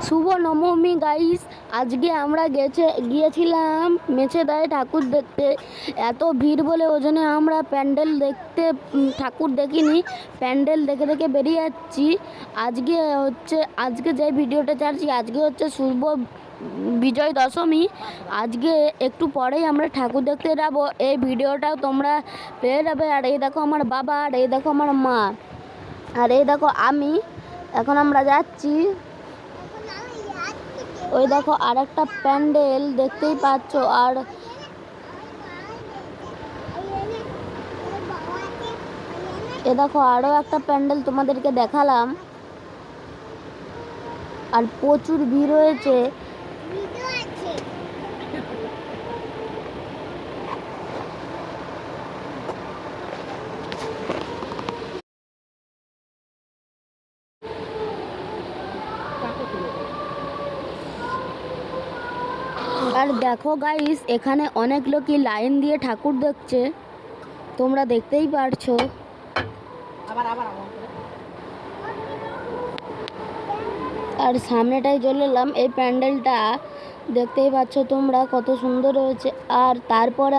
শুভ নবমী গাইস। আজকে আমরা গিয়েছিলাম মেছেদায় ঠাকুর দেখতে। এত ভিড় বলে ওই জন্য আমরা প্যান্ডেল দেখতে ঠাকুর দেখিনি, প্যান্ডেল দেখে দেখে বেরিয়ে যাচ্ছি। আজকে যে ভিডিওটা ছাড়ছি আজকে হচ্ছে শুভ বিজয় দশমী। আজকে একটু পরেই আমরা ঠাকুর দেখতে যাব, এই ভিডিওটাও তোমরা পেয়ে যাবে। আর এই দেখো আমার বাবা, আর এই দেখো আমার মা, আর এই দেখো আমি। এখন আমরা যাচ্ছি। ওই দেখো আর একটা প্যান্ডেল দেখতেই পাচ্ছ। আর এ দেখো আরো একটা প্যান্ডেল তোমাদেরকে দেখালাম। আর প্রচুর ভিড় হয়েছে। আর দেখো গাইস, এখানে অনেক লোকই লাইন দিয়ে ঠাকুর দেখছে, তোমরা দেখতেই পারছো। আর সামনেটাই চলে এলাম, এই প্যান্ডেলটা দেখতেই পাচ্ছ তোমরা কত সুন্দর হয়েছে। আর তারপরে